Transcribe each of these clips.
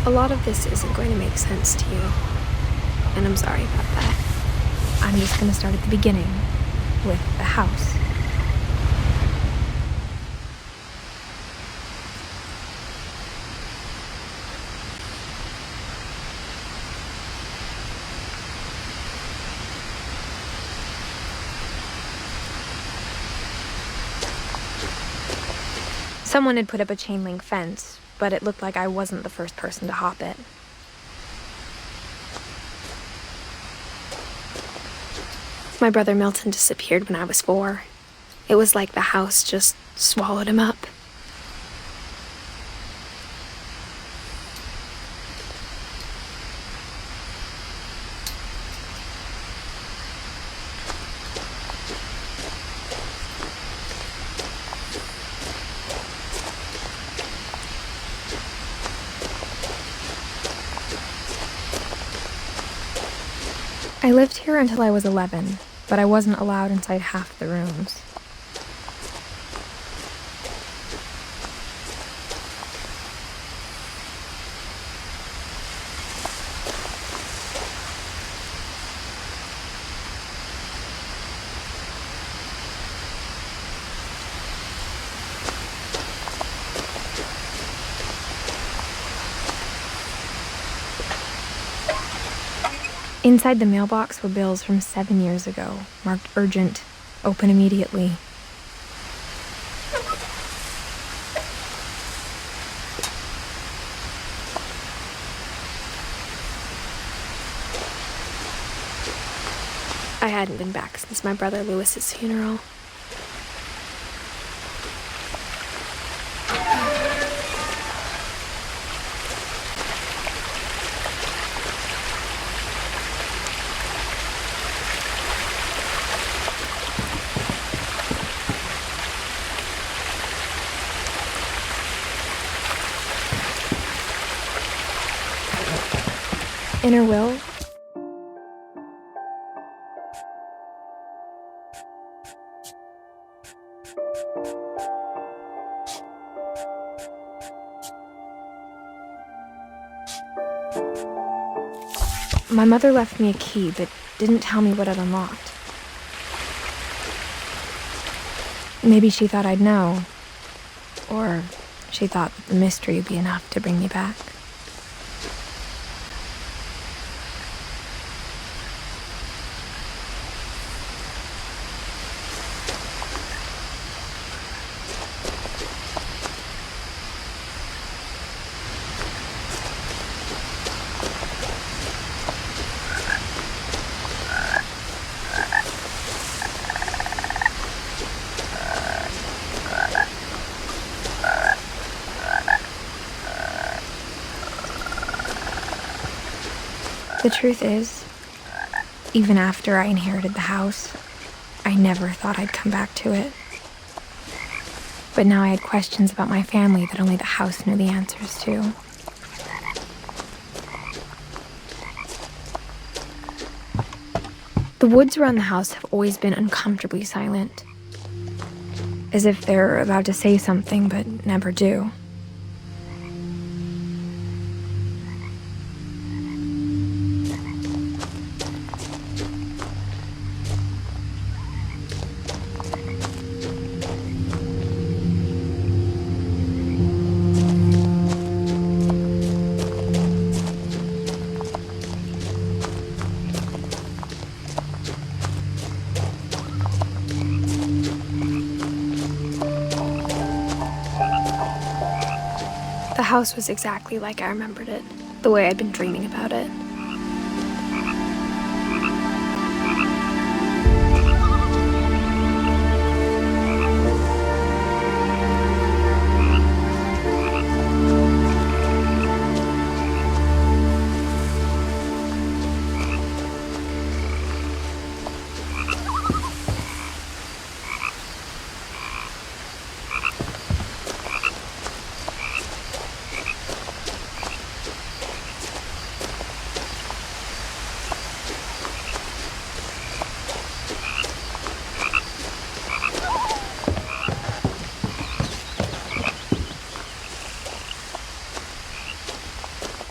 A lot of this isn't going to make sense to you, and I'm sorry about that. I'm just going to start at the beginning, with the house. Someone had put up a chain-link fence, but it looked like I wasn't the first person to hop it. My brother Milton disappeared when I was 4. It was like the house just swallowed him up. I lived here until I was 11, but I wasn't allowed inside half the rooms. Inside the mailbox were bills from 7 years ago, marked urgent, open immediately. I hadn't been back since my brother Lewis's funeral. Inner will? My mother left me a key, but didn't tell me what it unlocked. Maybe she thought I'd know. Or she thought that the mystery would be enough to bring me back. The truth is, even after I inherited the house, I never thought I'd come back to it. But now I had questions about my family that only the house knew the answers to. The woods around the house have always been uncomfortably silent, as if they're about to say something but never do. The house was exactly like I remembered it, the way I'd been dreaming about it.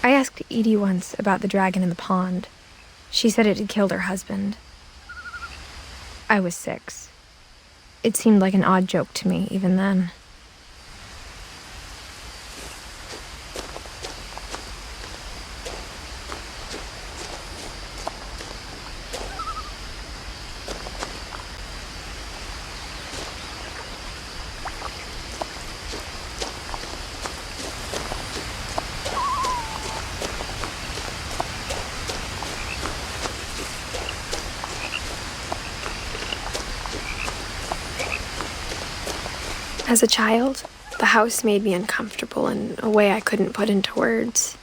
I asked Edie once about the dragon in the pond. She said it had killed her husband. I was 6. It seemed like an odd joke to me even then. As a child, the house made me uncomfortable in a way I couldn't put into words.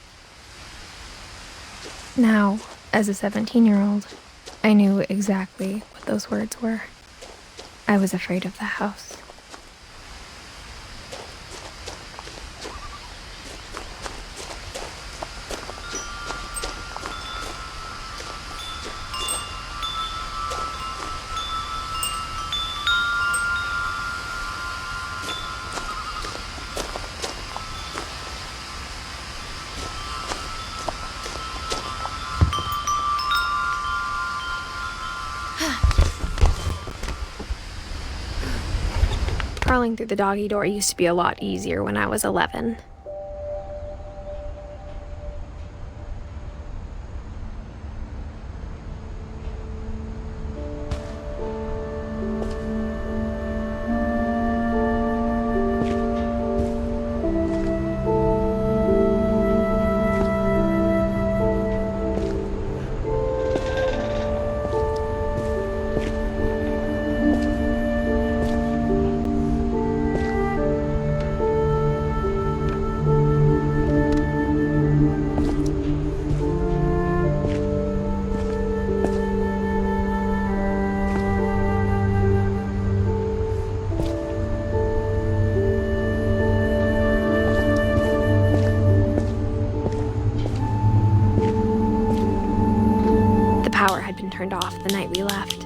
Now, as a 17-year-old, I knew exactly what those words were. I was afraid of the house. Crawling through the doggy door used to be a lot easier when I was 11. The power had been turned off the night we left.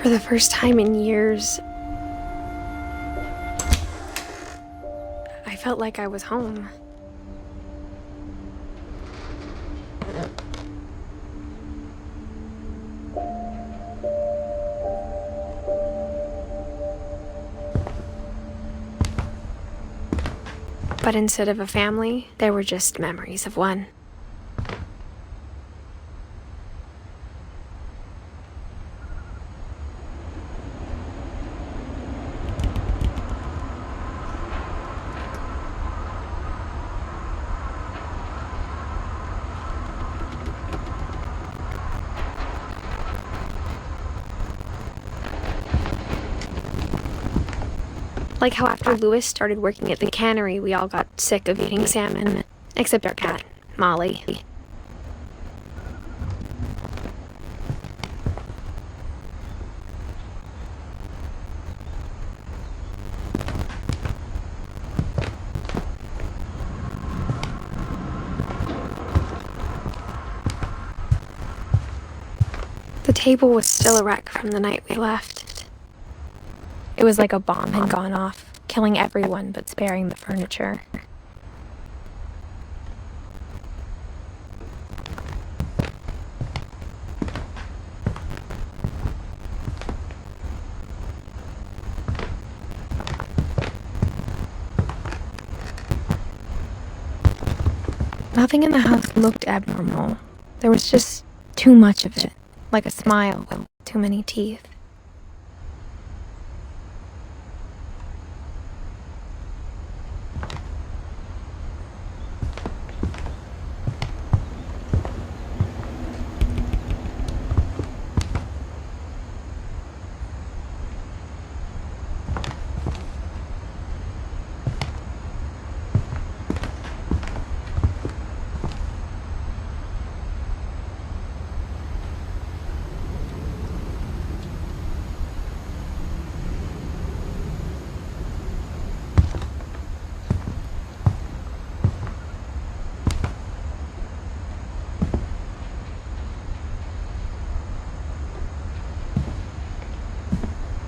For the first time in years, I felt like I was home. But instead of a family, there were just memories of one. Like how after Louis started working at the cannery, we all got sick of eating salmon, except our cat, Molly. The table was still a wreck from the night we left. It was like a bomb had gone off, killing everyone but sparing the furniture. Nothing in the house looked abnormal. There was just too much of it, like a smile with too many teeth.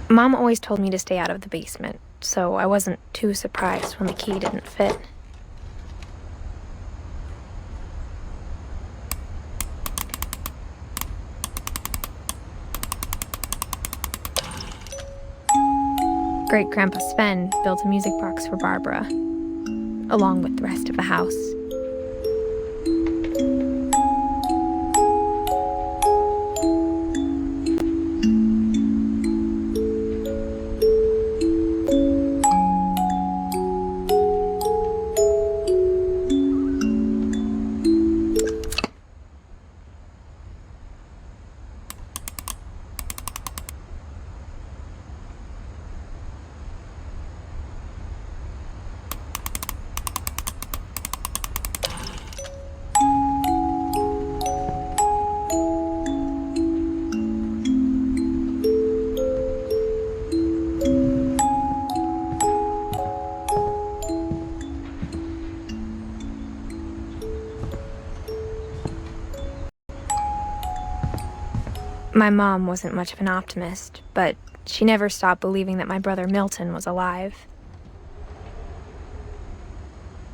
Mom always told me to stay out of the basement, so I wasn't too surprised when the key didn't fit. Great-Grandpa Sven built a music box for Barbara, along with the rest of the house. My mom wasn't much of an optimist, but she never stopped believing that my brother Milton was alive.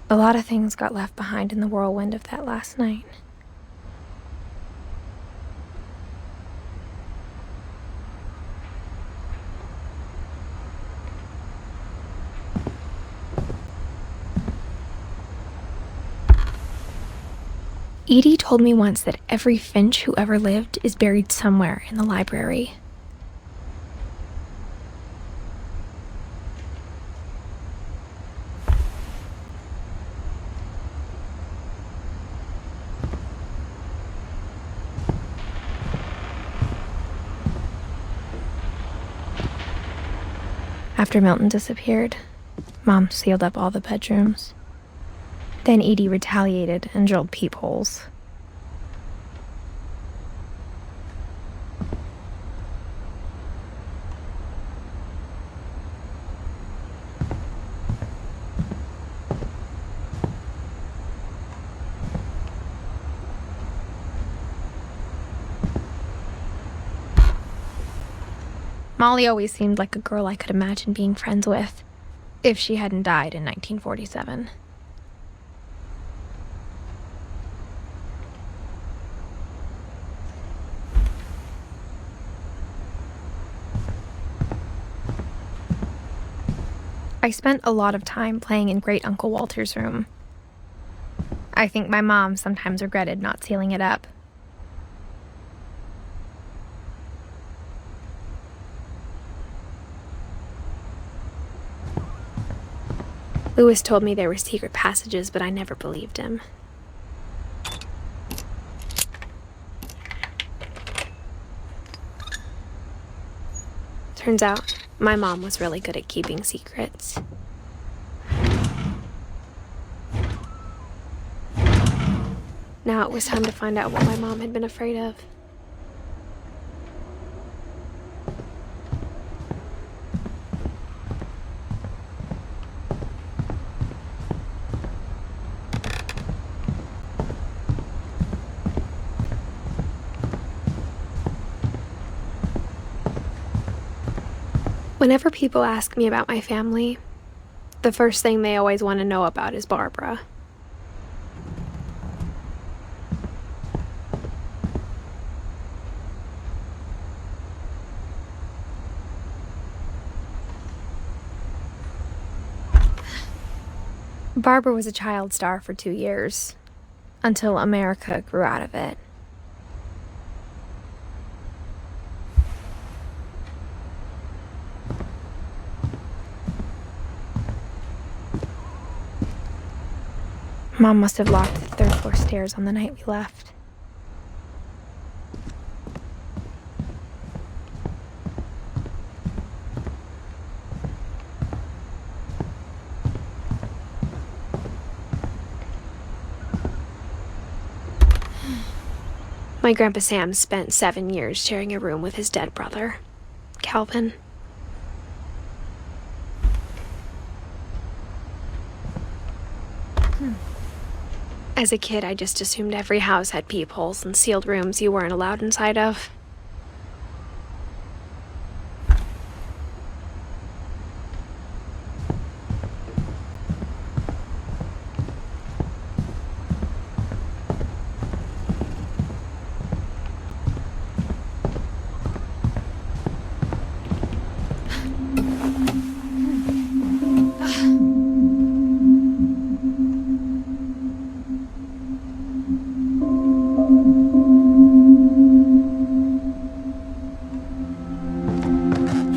A lot of things got left behind in the whirlwind of that last night. Edie told me once that every Finch who ever lived is buried somewhere in the library. After Milton disappeared, Mom sealed up all the bedrooms. Then Edie retaliated and drilled peepholes. Molly always seemed like a girl I could imagine being friends with, if she hadn't died in 1947. I spent a lot of time playing in Great Uncle Walter's room. I think my mom sometimes regretted not sealing it up. Lewis told me there were secret passages, but I never believed him. Turns out, my mom was really good at keeping secrets. Now it was time to find out what my mom had been afraid of. Whenever people ask me about my family, the first thing they always want to know about is Barbara. Barbara was a child star for 2 years, until America grew out of it. Mom must have locked the third-floor stairs on the night we left. My Grandpa Sam spent 7 years sharing a room with his dead brother, Calvin. As a kid, I just assumed every house had peepholes and sealed rooms you weren't allowed inside of.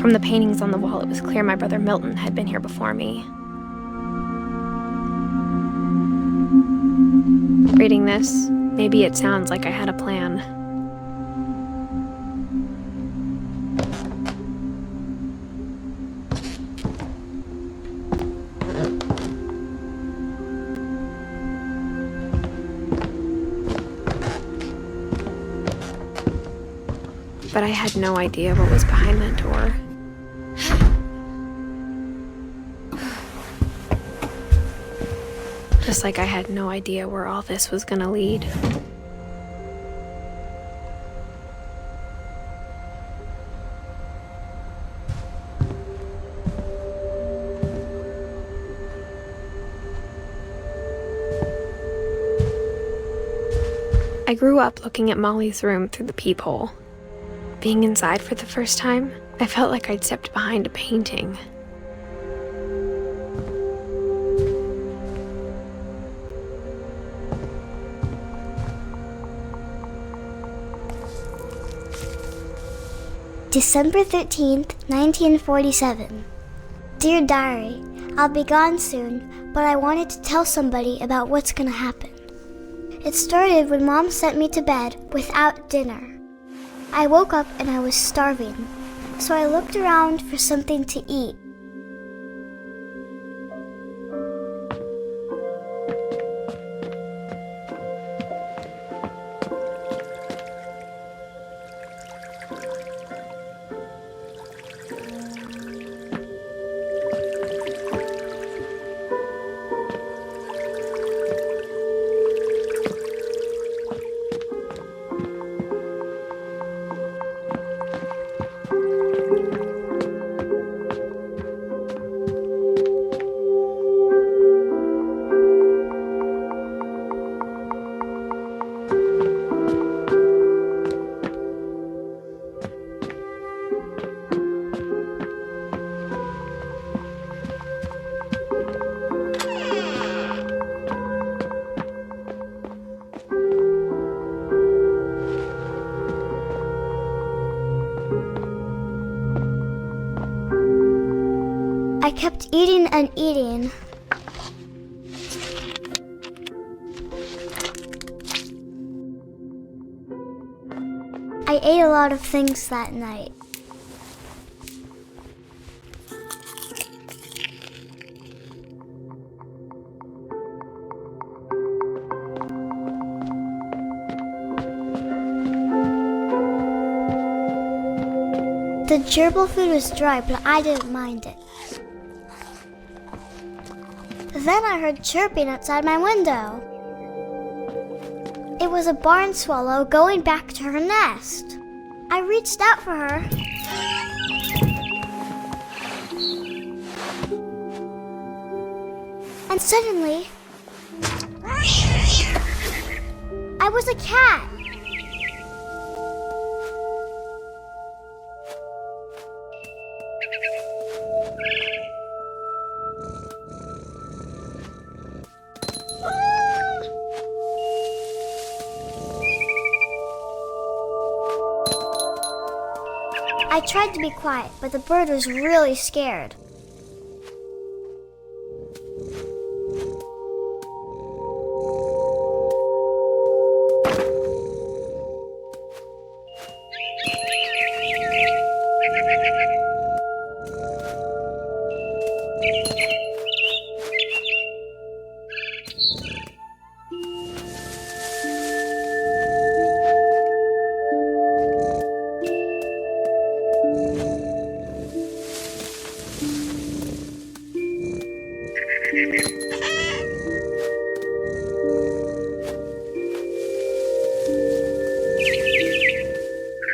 From the paintings on the wall, it was clear my brother Milton had been here before me. Reading this, maybe it sounds like I had a plan. But I had no idea what was behind that door. Just like I had no idea where all this was gonna lead. I grew up looking at Molly's room through the peephole. Being inside for the first time, I felt like I'd stepped behind a painting. December 13th, 1947. Dear Diary, I'll be gone soon, but I wanted to tell somebody about what's gonna happen. It started when Mom sent me to bed without dinner. I woke up and I was starving, so I looked around for something to eat. I kept eating and eating. I ate a lot of things that night. The gerbil food was dry, but I didn't mind it. Then I heard chirping outside my window. It was a barn swallow going back to her nest. I reached out for her. And suddenly, I was a cat. I tried to be quiet, but the bird was really scared.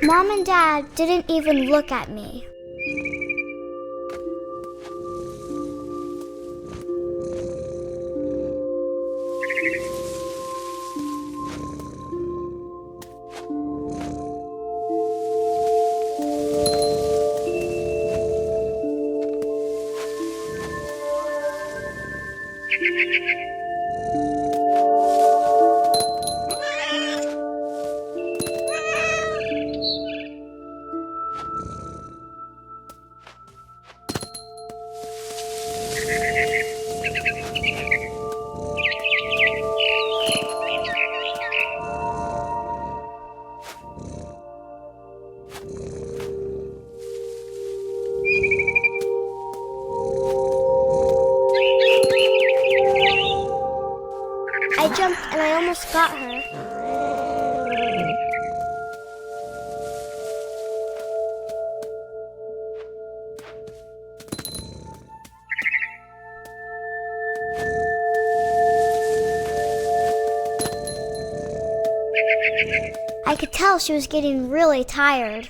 Mom and Dad didn't even look at me. jumped and I almost got her. I could tell she was getting really tired.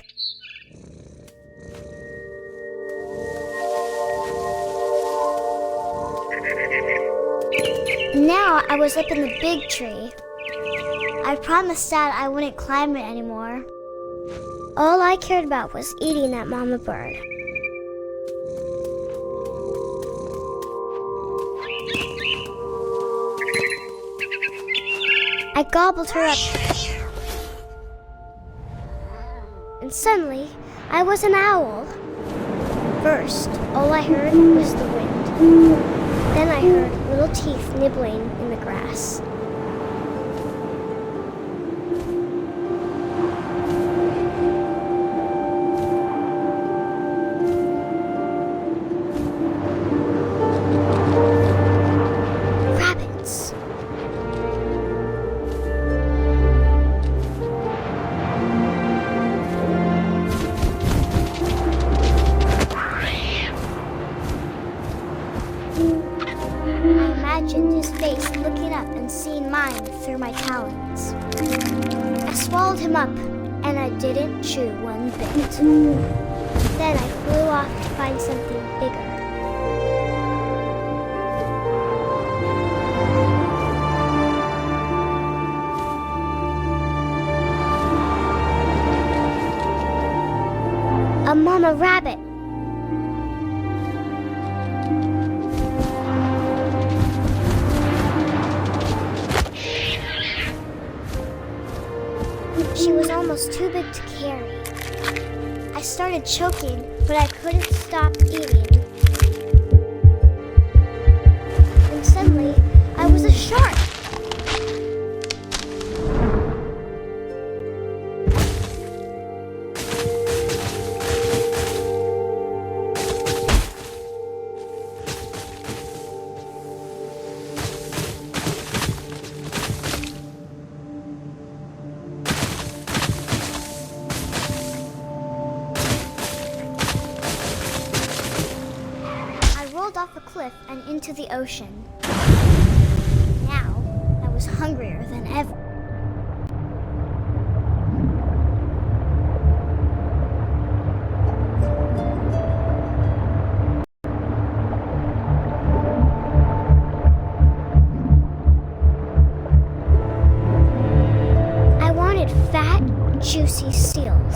Now I was up in the big tree. I promised Dad I wouldn't climb it anymore. All I cared about was eating that mama bird. I gobbled her up. And suddenly, I was an owl. First, all I heard was the wind. Then I heard little teeth nibbling in the grass. Rabbits. I imagined his face looking up and seeing mine through my talons. I swallowed him up, and I didn't chew one bit. Then I flew off to find something bigger. A mama rabbit. She was almost too big to carry. I started choking, but I couldn't stop eating. And suddenly, I was a shark. Off a cliff and into the ocean. Now, I was hungrier than ever. I wanted fat, juicy seals.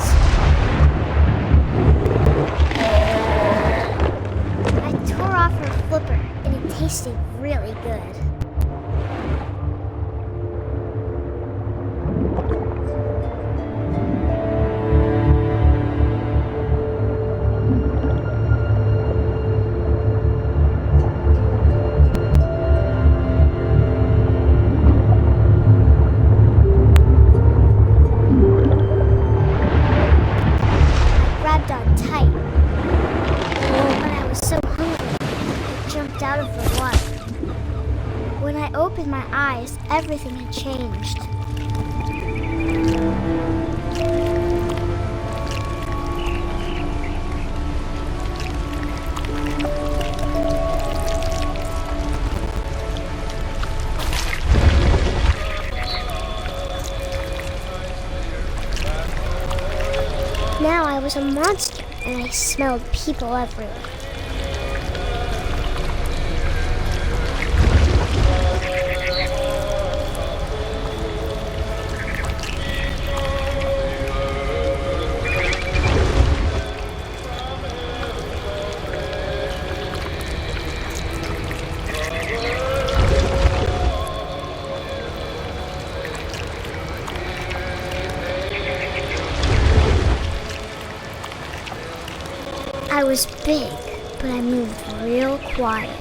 Tore off her flipper, and it tasted really good. I grabbed on tight, but I was so hungry. Jumped out of the water. When I opened my eyes, everything had changed. Now I was a monster, and I smelled people everywhere. I was big, but I moved real quiet.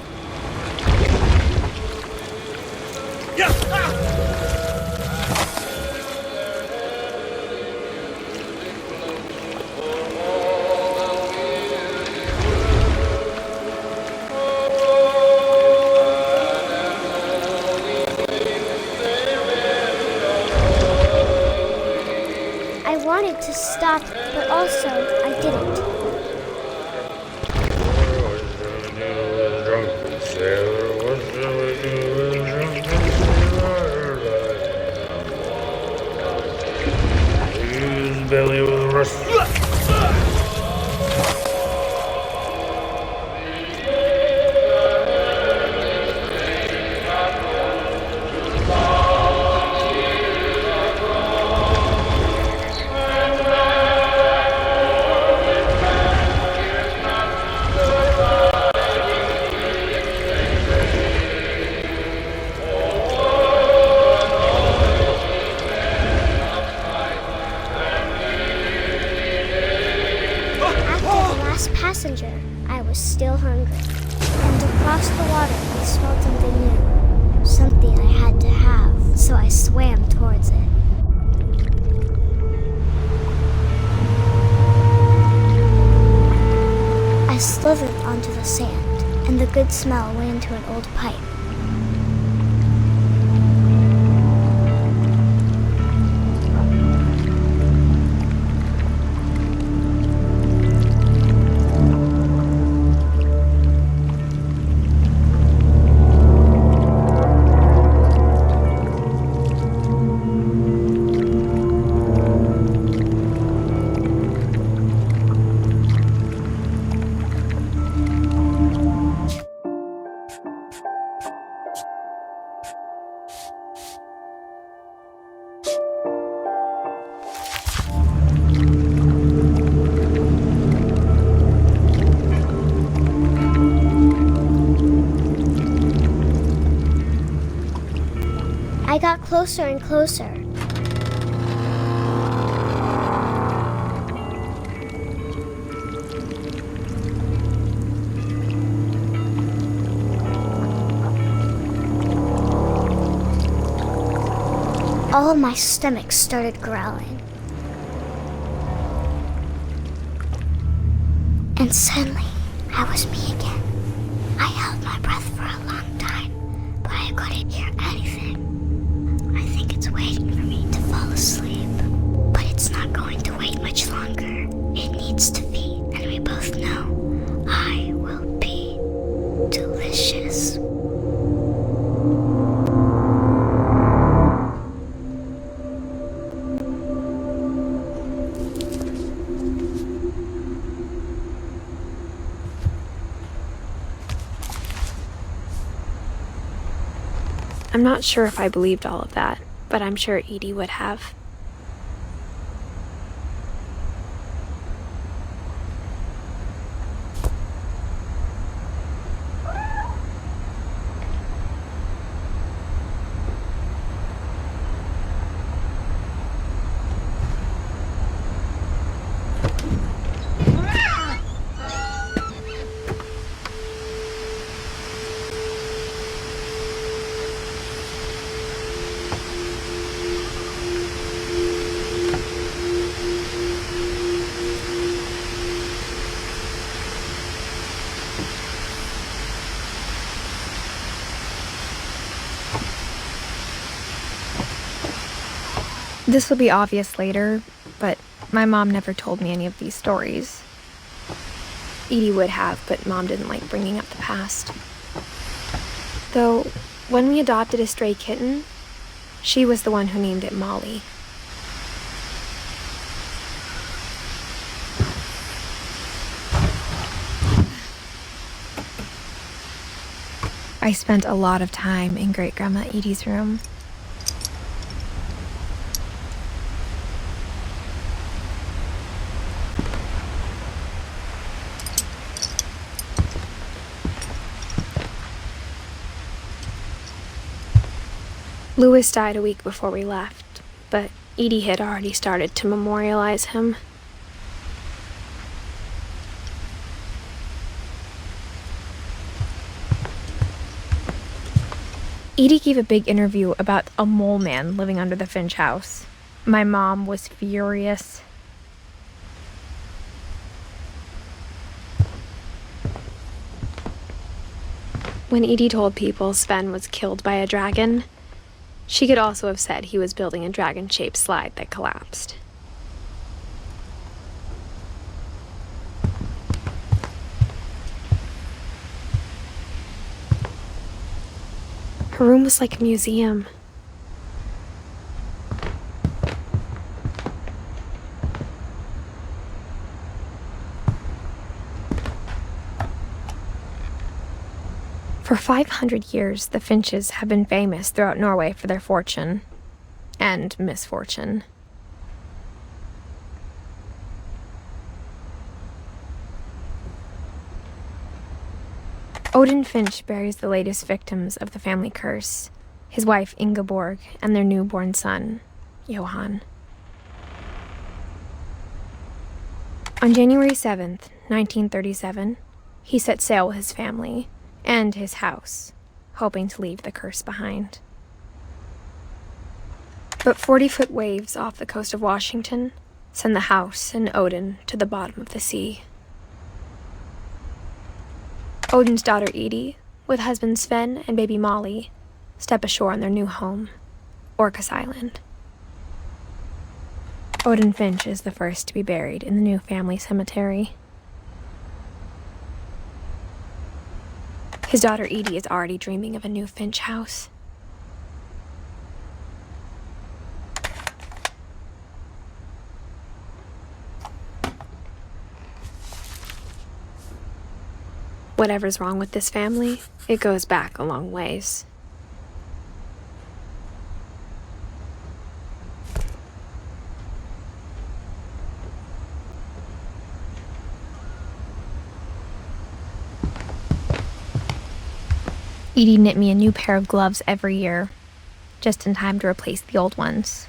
passenger, I was still hungry. And across the water, I smelled something new. Something I had to have, so I swam towards it. I slithered onto the sand, and the good smell went into an old pipe. I got closer and closer. All of my stomach started growling. And suddenly, I was me again. I held my breath for a long time, but I couldn't hear anything. I think it's waiting for me to fall asleep. But it's not going to wait much longer. It needs to feed, and we both know I will be delicious. I'm not sure if I believed all of that, but I'm sure Edie would have. This will be obvious later, but my mom never told me any of these stories. Edie would have, but Mom didn't like bringing up the past. Though, when we adopted a stray kitten, she was the one who named it Molly. I spent a lot of time in Great-Grandma Edie's room. Louis died a week before we left, but Edie had already started to memorialize him. Edie gave a big interview about a mole man living under the Finch house. My mom was furious. When Edie told people Sven was killed by a dragon, she could also have said he was building a dragon-shaped slide that collapsed. Her room was like a museum. For 500 years, the Finches have been famous throughout Norway for their fortune and misfortune. Odin Finch buries the latest victims of the family curse, his wife Ingeborg and their newborn son, Johan. On January 7th, 1937, he set sail with his family and his house, hoping to leave the curse behind. But 40-foot waves off the coast of Washington send the house and Odin to the bottom of the sea. Odin's daughter Edie, with husband Sven and baby Molly, step ashore on their new home, Orcas Island. Edith Finch is the first to be buried in the new family cemetery. His daughter Edie is already dreaming of a new Finch house. Whatever's wrong with this family, it goes back a long ways. Edie knit me a new pair of gloves every year, just in time to replace the old ones.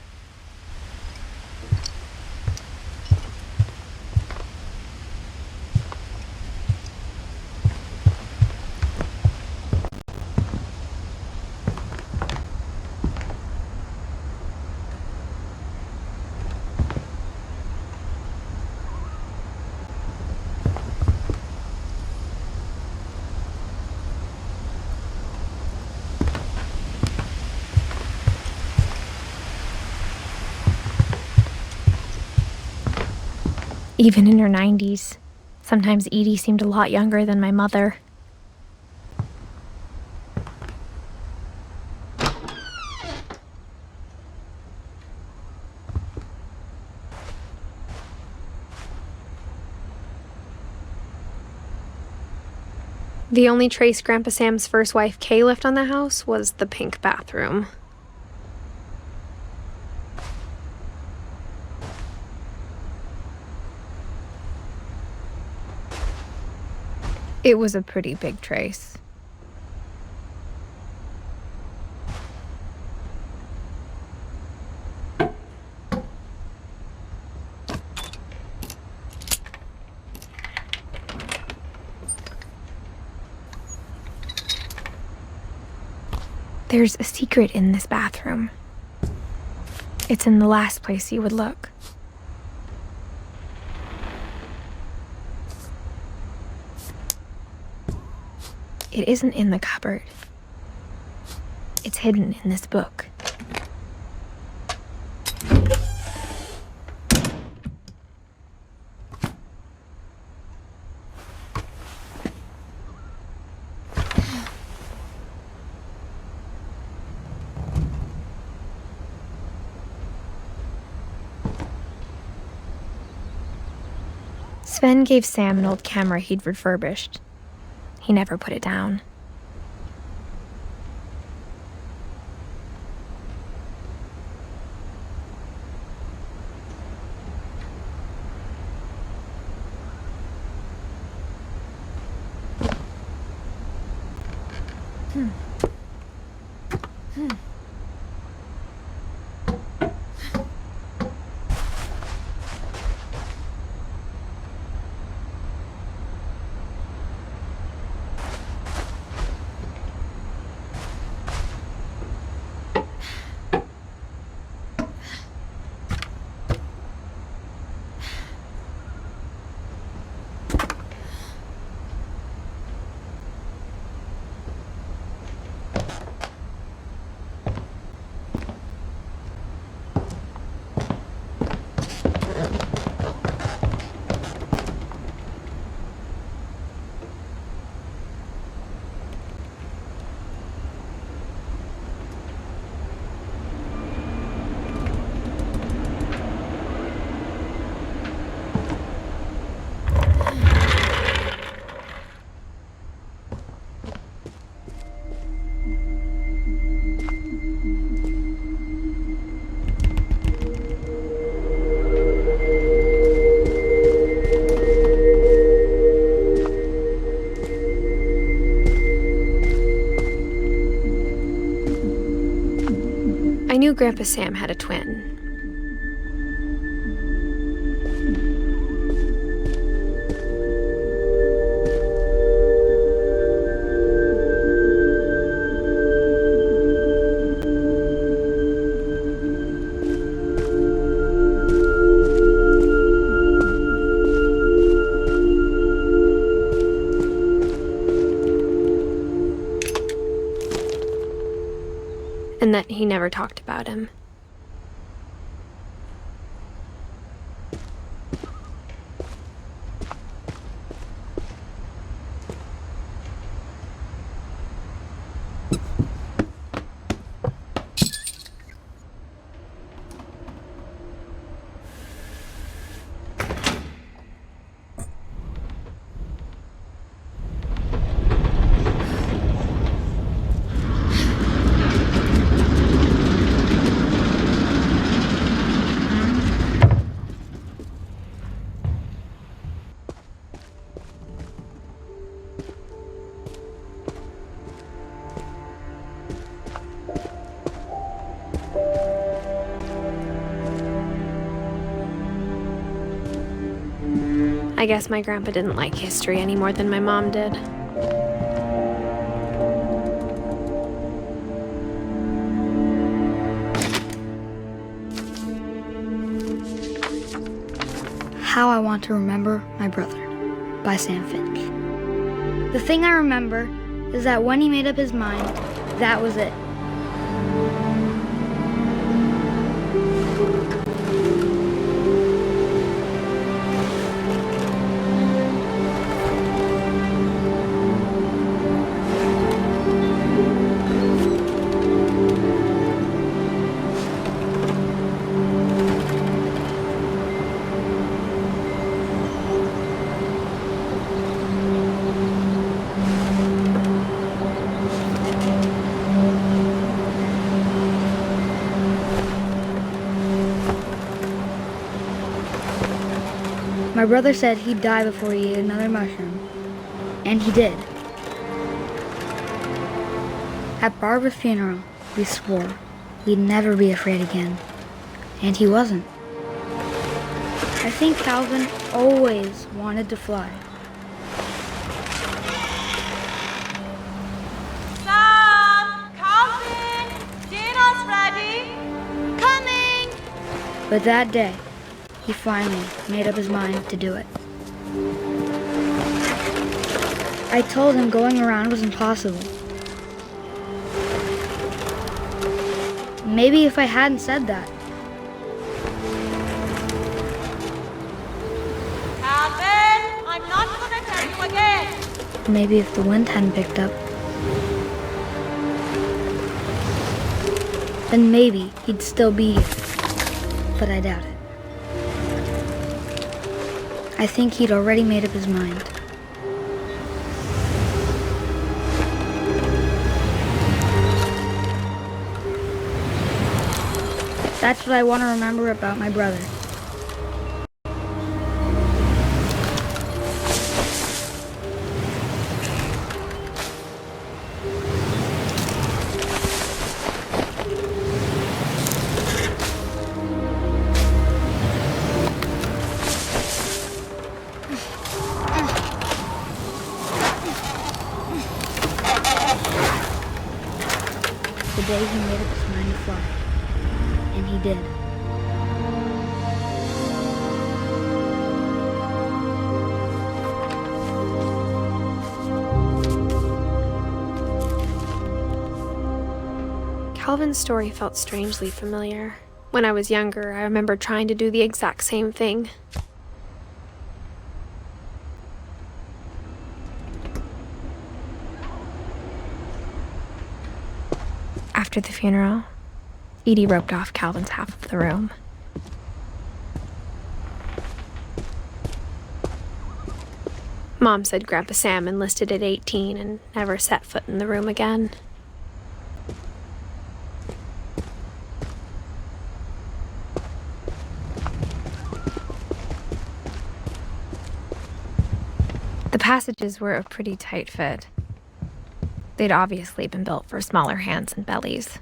Even in her 90s, sometimes Edie seemed a lot younger than my mother. The only trace Grandpa Sam's first wife, Kay, left on the house was the pink bathroom. It was a pretty big trace. There's a secret in this bathroom. It's in the last place you would look. It isn't in the cupboard. It's hidden in this book. Sven gave Sam an old camera he'd refurbished. He never put it down. I knew Grandpa Sam had a twin. and that he never talked about him. I guess my grandpa didn't like history any more than my mom did. How I Want to Remember My Brother by Sam Finch. The thing I remember is that when he made up his mind, that was it. My brother said he'd die before he ate another mushroom, and he did. At Barbara's funeral, we swore we'd never be afraid again, and he wasn't. I think Calvin always wanted to fly. Sam! Calvin! Dinner's ready! Coming! But that day, he finally made up his mind to do it. I told him going around was impossible. Maybe if I hadn't said that. Calvin! I'm not gonna tell you again! Maybe if the wind hadn't picked up. Then maybe he'd still be here. But I doubt it. I think he'd already made up his mind. That's what I want to remember about my brother. The day he made up his mind to fly. And he did. Calvin's story felt strangely familiar. When I was younger, I remember trying to do the exact same thing. After the funeral, Edie roped off Calvin's half of the room. Mom said Grandpa Sam enlisted at 18 and never set foot in the room again. The passages were a pretty tight fit. They'd obviously been built for smaller hands and bellies.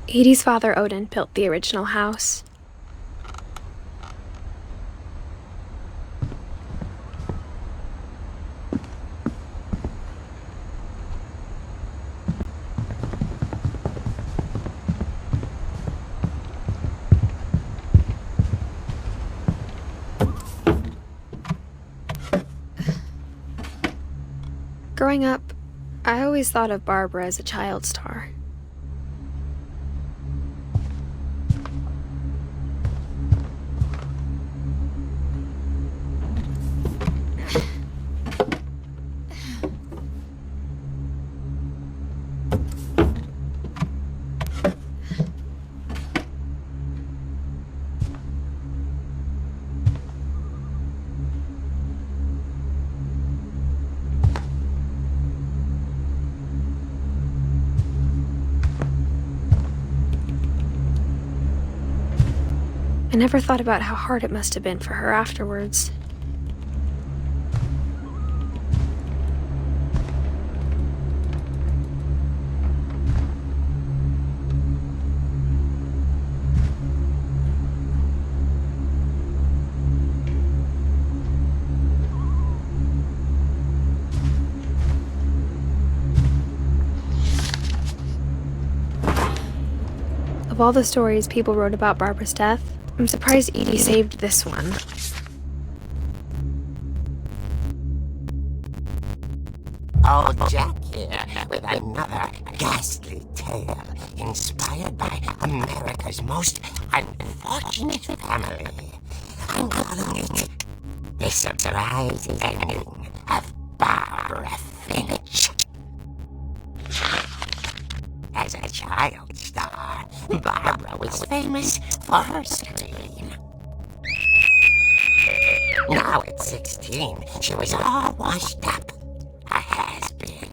Edie's father, Odin, built the original house. Growing up, I always thought of Barbara as a child star. I never thought about how hard it must have been for her afterwards. Of all the stories people wrote about Barbara's death, I'm surprised Edie saved this one. Old Jack here with another ghastly tale inspired by America's most unfortunate family. I'm calling it The Surprise Ending of Barbara Finch. As a child star, Barbara was famous for her scream. Now at 16, she was all washed up. A has-been.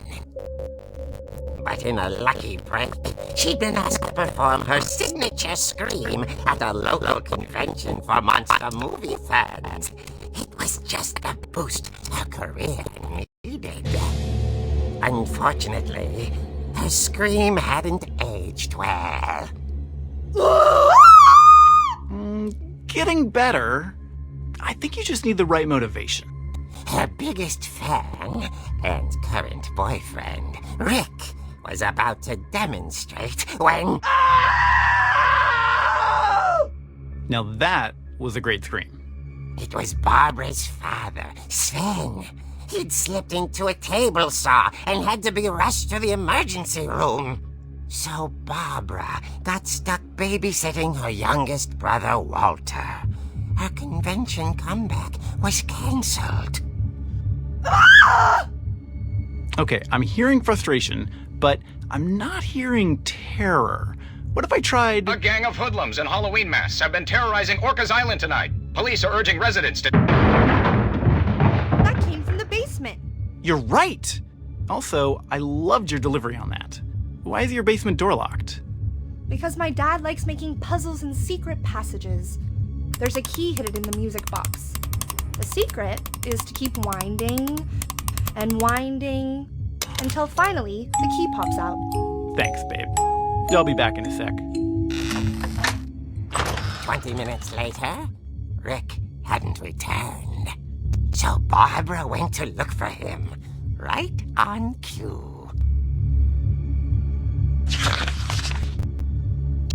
But in a lucky break, she'd been asked to perform her signature scream at a local convention for monster movie fans. It was just the boost her career needed. Unfortunately, her scream hadn't aged well. Getting better. I think you just need the right motivation. Her biggest fan and current boyfriend, Rick, was about to demonstrate when... Now that was a great scream. It was Barbara's father, Sven. He'd slipped into a table saw and had to be rushed to the emergency room. So Barbara got stuck babysitting her youngest brother, Walter. Her convention comeback was cancelled. Okay, I'm hearing frustration, but I'm not hearing terror. What if I tried... A gang of hoodlums in Halloween masks have been terrorizing Orcas Island tonight. Police are urging residents to... That came from the basement. You're right! Also, I loved your delivery on that. Why is your basement door locked? Because my dad likes making puzzles and secret passages. There's a key hidden in the music box. The secret is to keep winding and winding until finally the key pops out. Thanks, babe. I'll be back in a sec. 20 minutes later, Rick hadn't returned. So Barbara went to look for him, right on cue.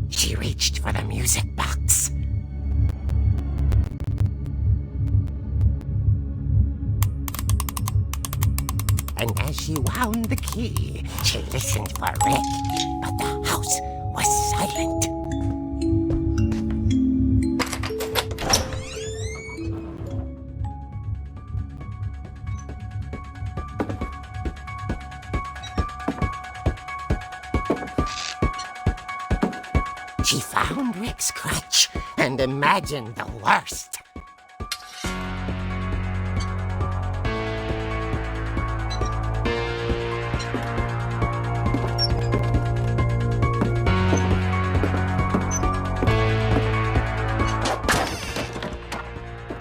She reached for the music box. And as she wound the key, she listened for Rick, but the house was silent. She found Rick's crutch and imagined the worst.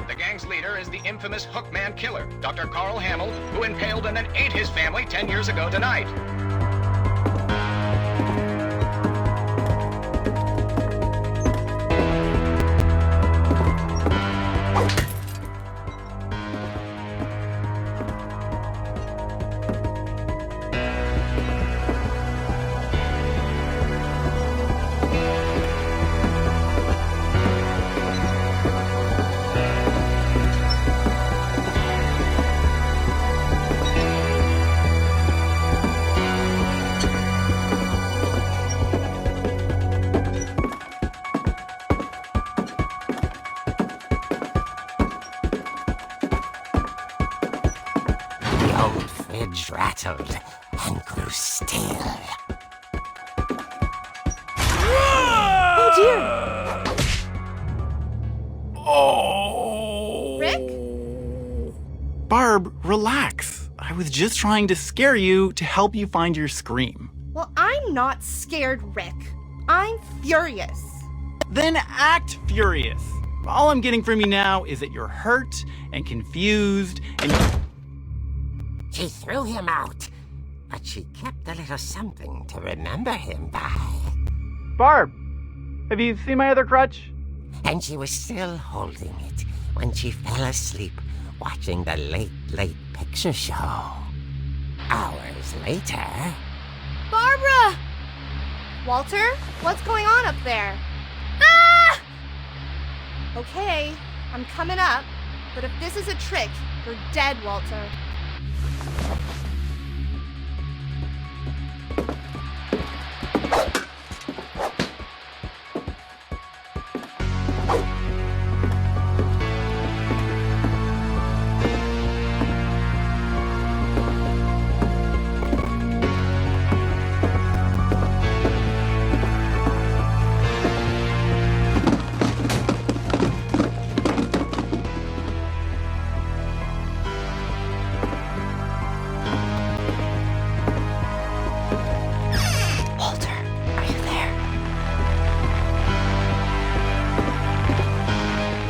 The gang's leader is the infamous Hookman killer, Dr. Carl Hamill, who impaled and then ate his family 10 years ago tonight. rattled and grew still. Oh dear! Oh. Rick? Barb, relax. I was just trying to scare you to help you find your scream. Well, I'm not scared, Rick. I'm furious. Then act furious. All I'm getting from you now is that you're hurt and confused and... She threw him out, but she kept a little something to remember him by. Barb, have you seen my other crutch? And she was still holding it when she fell asleep watching the late picture show. Hours later... Barbara! Walter, what's going on up there? Ah! Okay, I'm coming up, but if this is a trick, you're dead, Walter.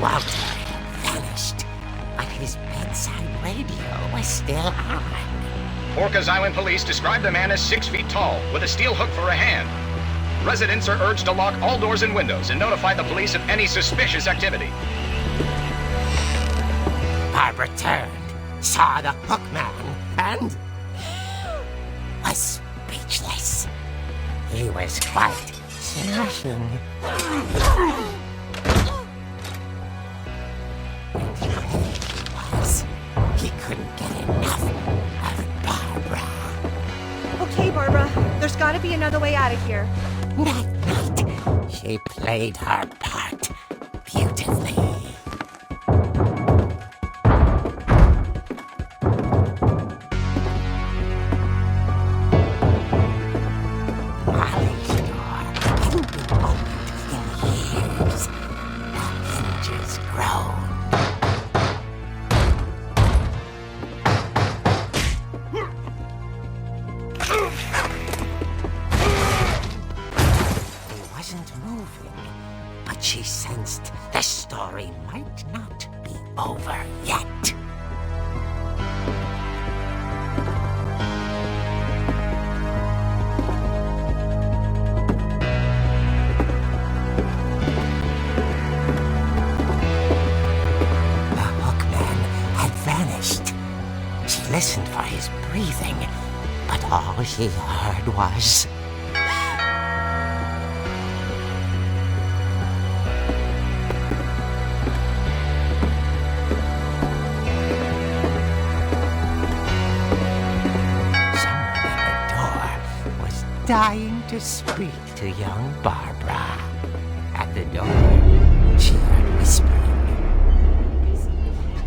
Walter had vanished, but his bedside radio was still on. Orcas Island police describe the man as 6 feet tall, with a steel hook for a hand. Residents are urged to lock all doors and windows and notify the police of any suspicious activity. Barbara turned, saw the hook man, and was speechless. He was quite smashing. He couldn't get enough of Barbara. Okay, Barbara, there's gotta be another way out of here. That night, she played her part beautifully. Molly's door hadn't been opened in years. The hinges groaned. But she sensed the story might not be over yet. The hookman had vanished. She listened for his breathing, but all she heard was... dying to speak to young Barbara. At the door, she heard whispering.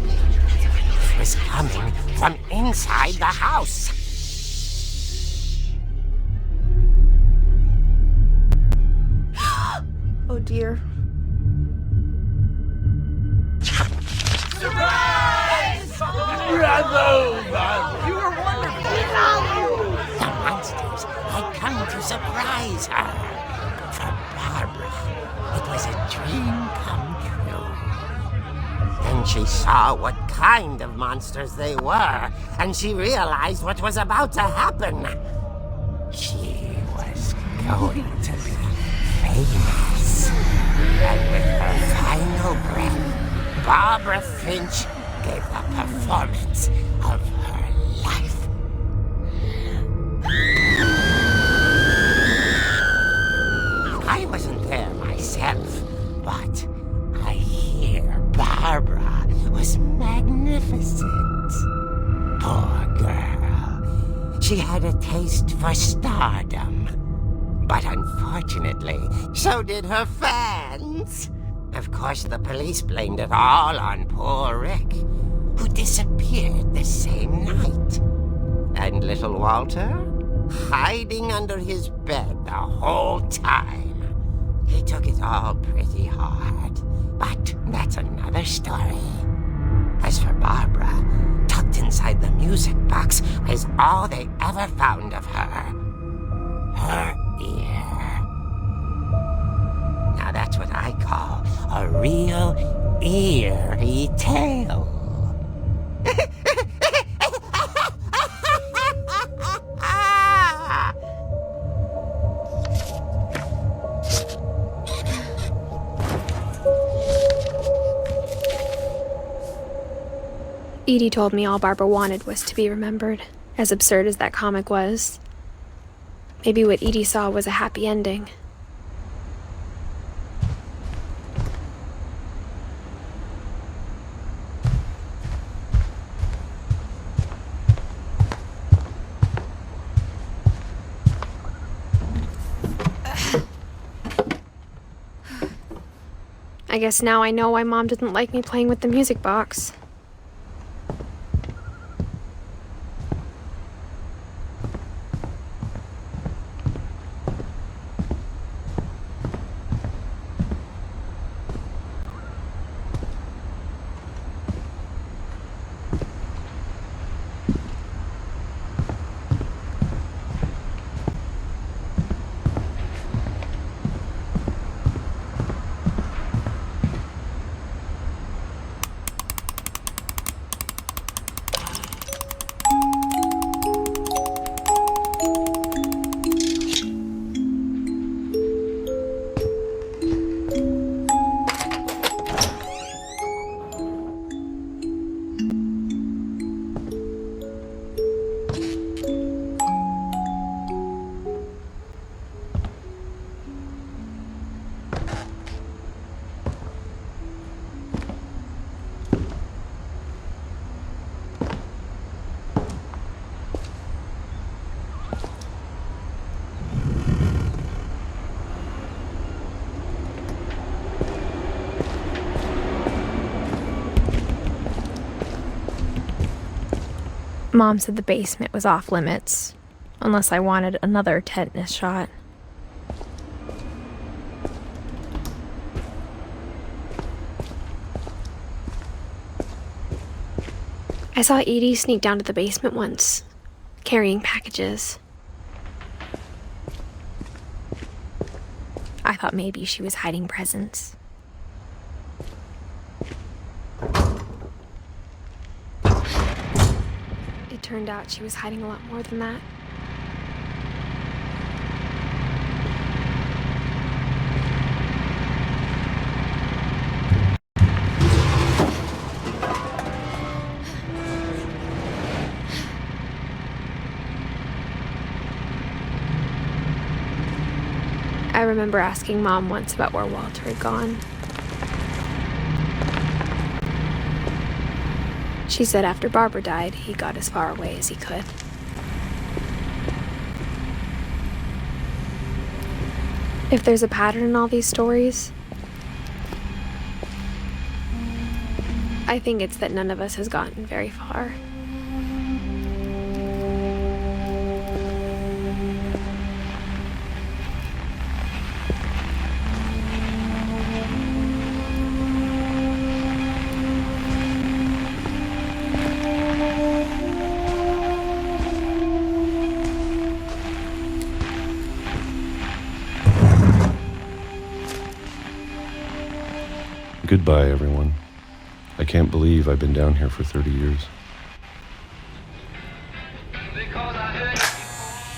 It was coming from inside the house. Oh dear. Surprise! Bravo, Barbara! You were wonderful! The monsters had come to surprise her. For Barbara, it was a dream come true. Then she saw what kind of monsters they were, and she realized what was about to happen. She was going to be famous. And with her final breath, Barbara Finch gave the performance of her life. I wasn't there myself, but I hear Barbara was magnificent. Poor girl. She had a taste for stardom. But unfortunately, so did her fans. Of course, the police blamed it all on poor Rick, who disappeared the same night. And little Walter? Hiding under his bed the whole time. He took it all pretty hard. But that's another story. As for Barbara, tucked inside the music box was all they ever found of her. Her ear. Now that's what I call a real eerie tale. Edie told me all Barbara wanted was to be remembered, as absurd as that comic was. Maybe what Edie saw was a happy ending. I guess now I know why Mom didn't like me playing with the music box. Mom said the basement was off limits, unless I wanted another tetanus shot. I saw Edie sneak down to the basement once, carrying packages. I thought maybe she was hiding presents. It turned out she was hiding a lot more than that. I remember asking Mom once about where Walter had gone. She said after Barbara died, he got as far away as he could. If there's a pattern in all these stories, I think it's that none of us has gotten very far. Goodbye, everyone. I can't believe I've been down here for 30 years.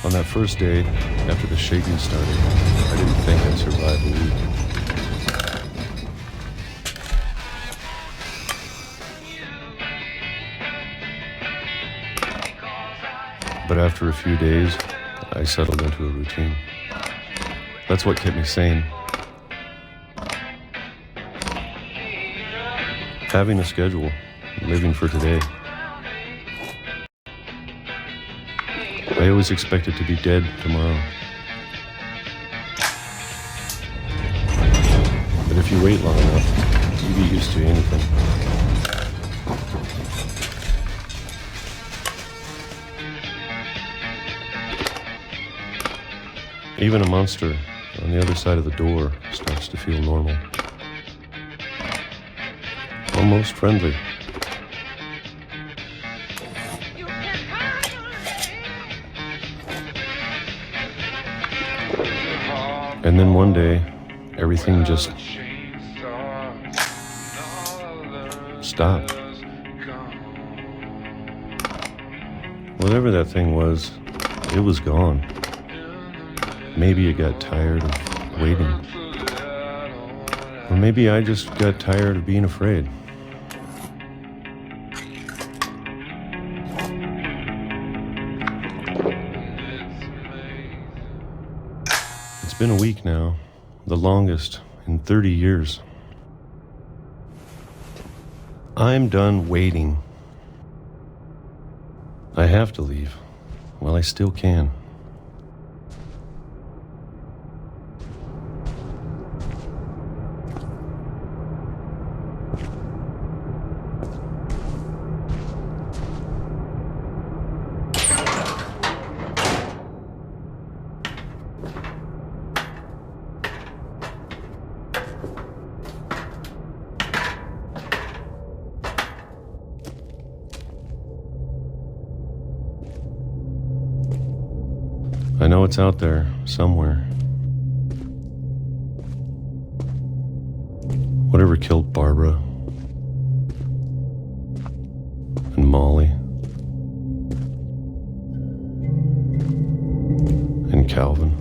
On that first day, after the shaking started, I didn't think I'd survive a week. But after a few days, I settled into a routine. That's what kept me sane. Having a schedule, living for today. I always expected to be dead tomorrow. But if you wait long enough, you get used to anything. Even a monster on the other side of the door starts to feel normal. Almost friendly. And then one day, everything just stopped. Whatever that thing was, it was gone. Maybe it got tired of waiting. Or maybe I just got tired of being afraid. It's been a week now, the longest in 30 years. I'm done waiting. I have to leave while I still can. I know it's out there somewhere. Whatever killed Barbara and Molly and Calvin.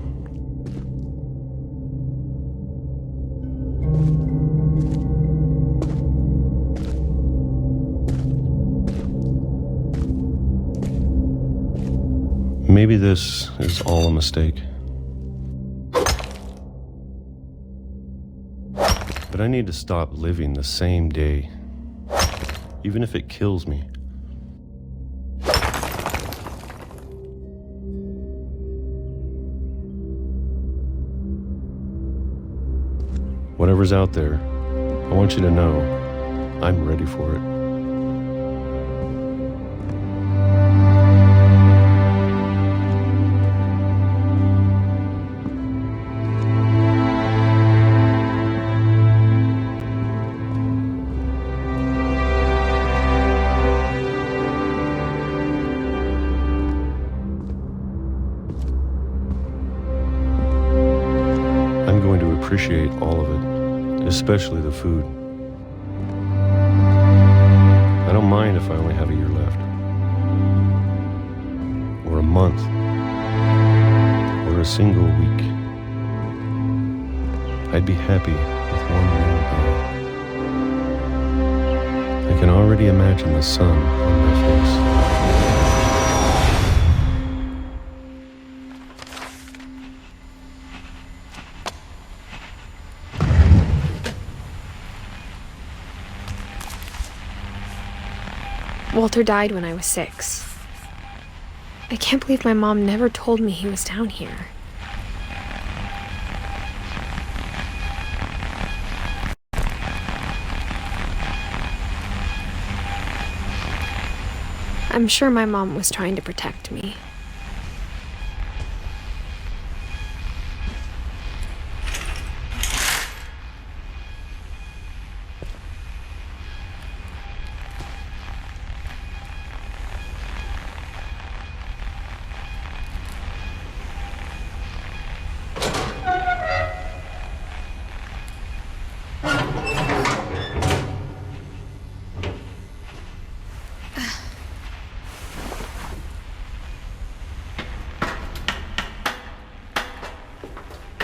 Maybe this is all a mistake. But I need to stop living the same day, even if it kills me. Whatever's out there, I want you to know I'm ready for it. Appreciate all of it, especially the food. I don't mind if I only have a year left, or a month, or a single week. I'd be happy with one meal a day. I can already imagine the sun on my face. Walter died when I was 6. I can't believe my mom never told me he was down here. I'm sure my mom was trying to protect me.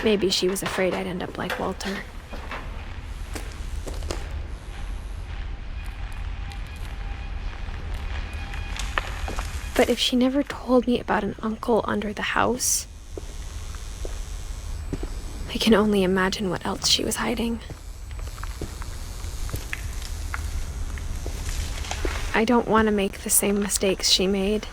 Maybe she was afraid I'd end up like Walter. But if she never told me about an uncle under the house, I can only imagine what else she was hiding. I don't want to make the same mistakes she made.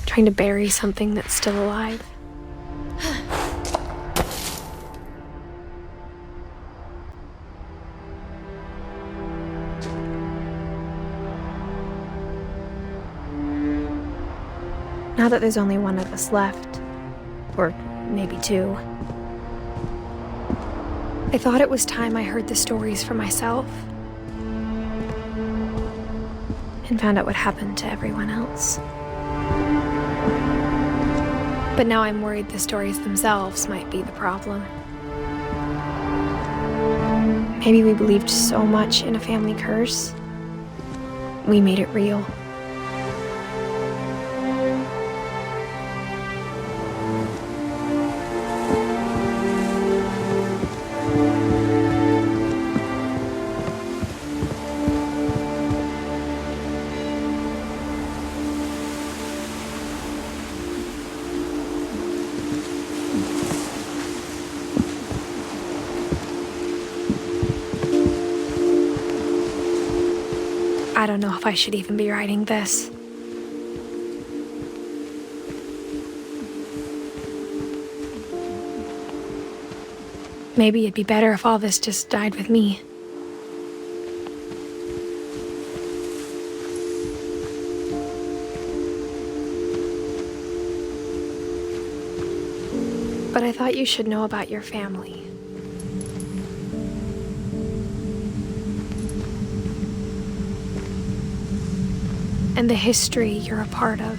Trying to bury something that's still alive. Now that there's only one of us left, or maybe two, I thought it was time I heard the stories for myself and found out what happened to everyone else. But now I'm worried the stories themselves might be the problem. Maybe we believed so much in a family curse, we made it real. I don't know if I should even be writing this. Maybe it'd be better if all this just died with me. But I thought you should know about your family. And the history you're a part of.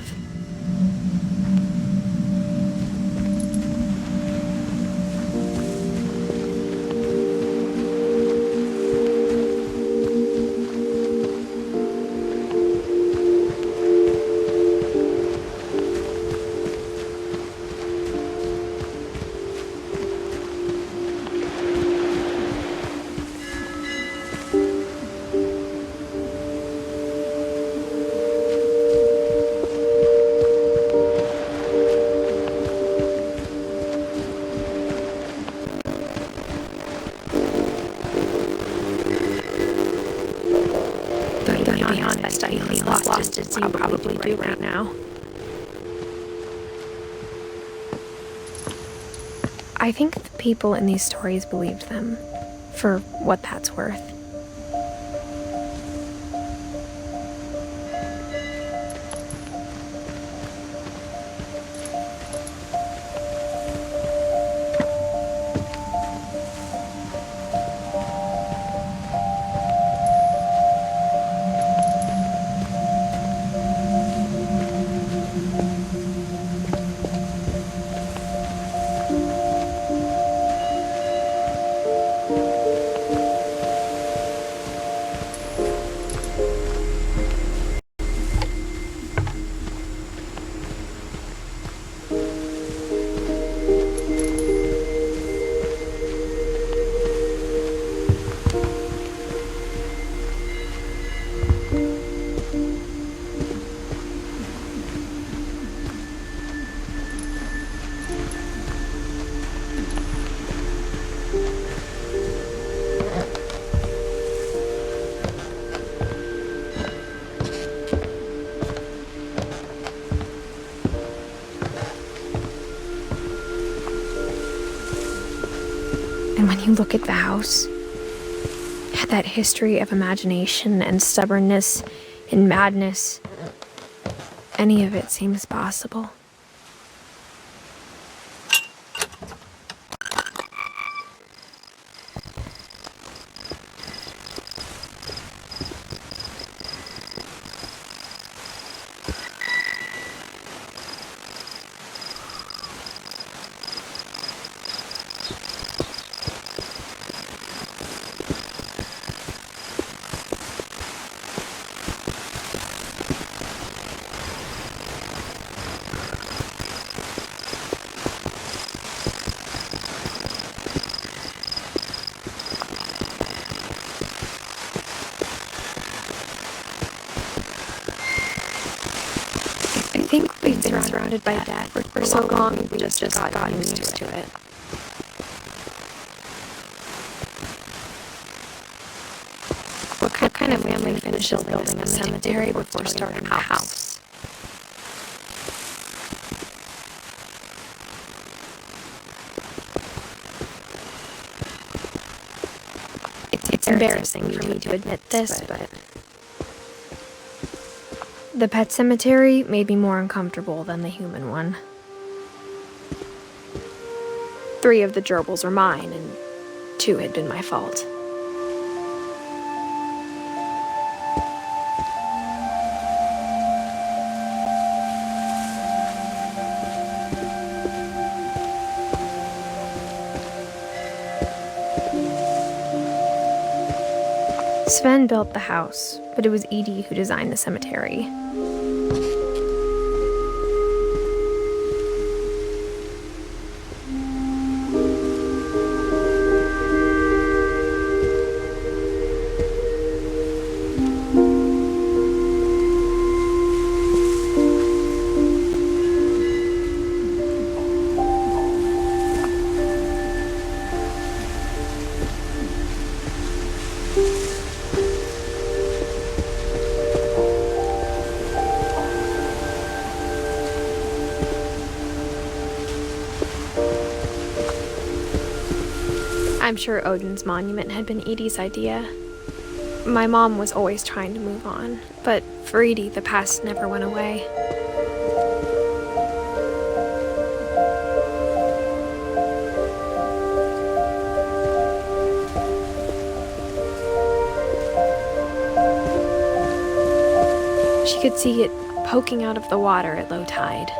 Honest, I feel lost as you probably do right now. I think the people in these stories believed them, for what that's worth. And when you look at the house, that history of imagination and stubbornness and madness, any of it seems possible. I think we've been surrounded by death for so long, we just got used to it. What kind of family finishes building a cemetery before starting a house? It's embarrassing for me to admit this, but the pet cemetery made me more uncomfortable than the human one. 3 of the gerbils were mine, and 2 had been my fault. Sven built the house, but it was Edie who designed the cemetery. I'm sure Odin's monument had been Edie's idea. My mom was always trying to move on, but for Edie, the past never went away. She could see it poking out of the water at low tide.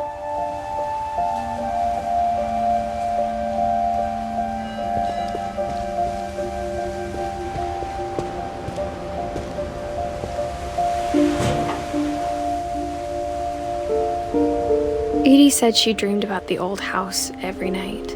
Edie said she dreamed about the old house every night.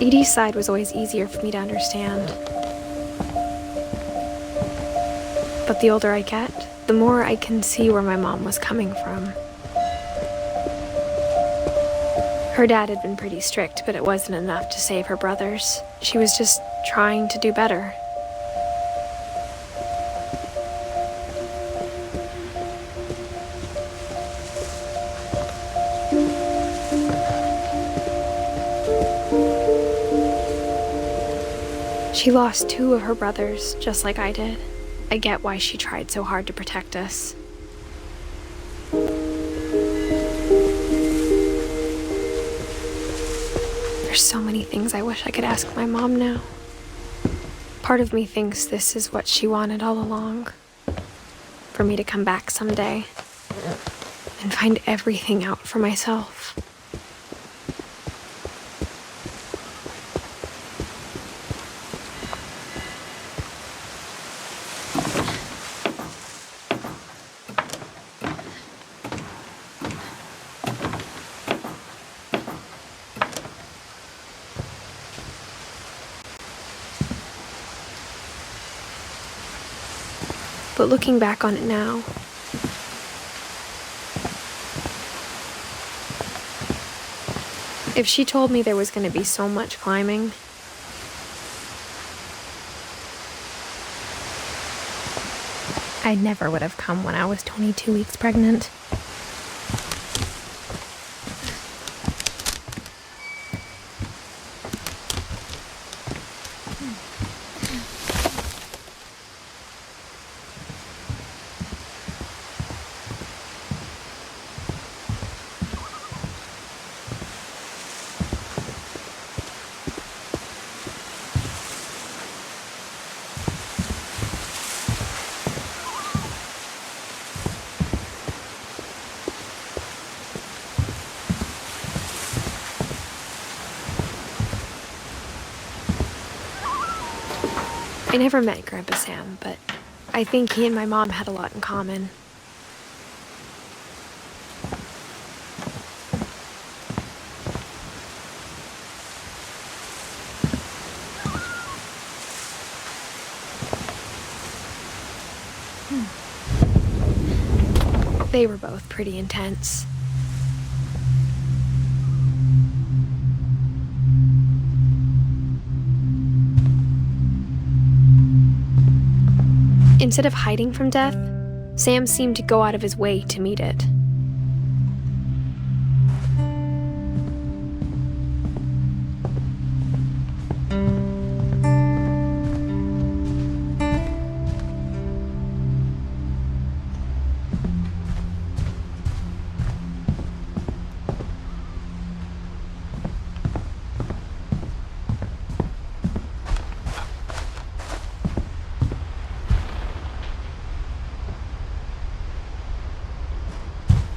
Edie's side was always easier for me to understand. But the older I get, the more I can see where my mom was coming from. Her dad had been pretty strict, but it wasn't enough to save her brothers. She was just trying to do better. She lost 2 of her brothers, just like I did. I get why she tried so hard to protect us. There's so many things I wish I could ask my mom now. Part of me thinks this is what she wanted all along. For me to come back someday and find everything out for myself. But looking back on it now, if she told me there was going to be so much climbing, I never would have come when I was 22 weeks pregnant. I never met Grandpa Sam, but I think he and my mom had a lot in common. They were both pretty intense. Instead of hiding from death, Sam seemed to go out of his way to meet it.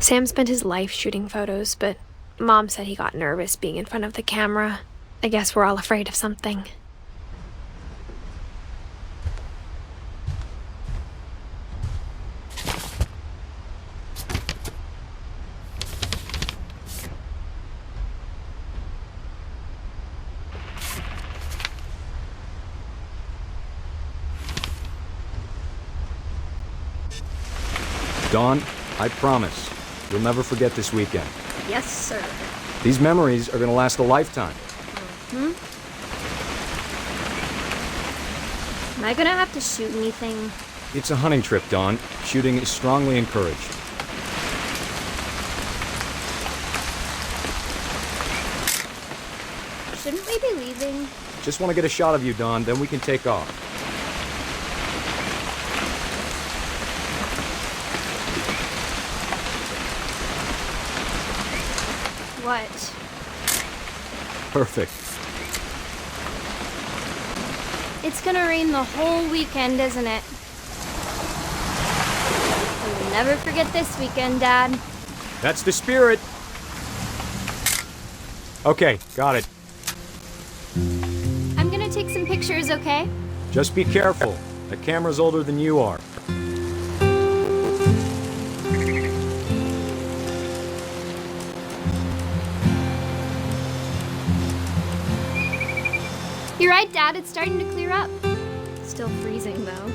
Sam spent his life shooting photos, but Mom said he got nervous being in front of the camera. I guess we're all afraid of something. Dawn, I promise, you'll never forget this weekend. Yes, sir. These memories are gonna last a lifetime. Am I gonna have to shoot anything? It's a hunting trip, Dawn. Shooting is strongly encouraged. Shouldn't we be leaving? Just want to get a shot of you, Dawn, then we can take off. What? Perfect. It's gonna rain the whole weekend, isn't it? We'll never forget this weekend, Dad. That's the spirit. Okay, got it. I'm gonna take some pictures, okay? Just be careful. The camera's older than you are. You're right, Dad. It's starting to clear up. Still freezing, though.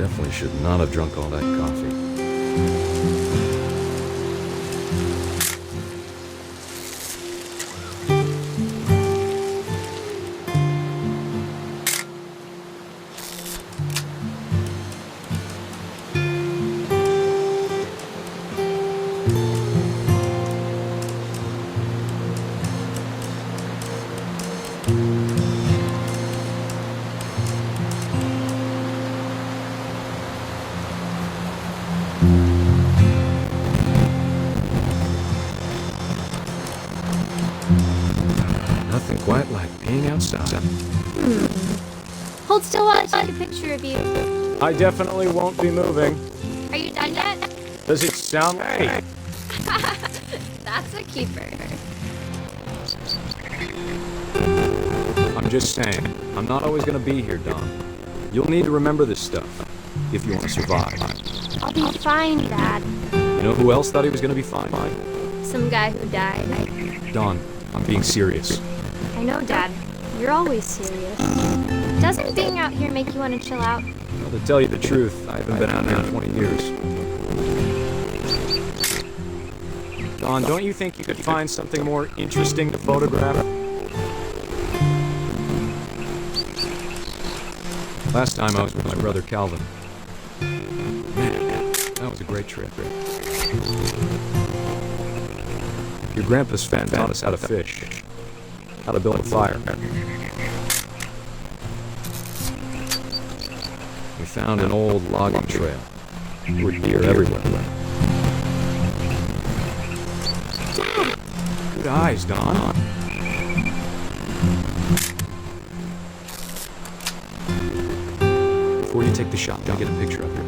Definitely should not have drunk all that coffee. Nothing quite like being outside. Hold still while I take a picture of you. I definitely won't be moving. Are you done yet? Does it sound right? That's a keeper. I'm just saying, I'm not always gonna be here, Don. You'll need to remember this stuff if you want to survive. I'll be fine, Dad. You know who else thought he was gonna be fine? Some guy who died. Don, I'm being serious. I know, Dad. You're always serious. Doesn't being out here make you want to chill out? Well, to tell you the truth, I haven't been out here in 20 years. Don, don't you think you could find something more interesting to photograph? Last time I was with my brother Calvin. Man, that was a great trip. Your grandpa's fan taught us how to fish, how to build a fire. We found an old logging trail. There were deer everywhere. Good eyes, Don. Before you take the shot, I'll get a picture of you.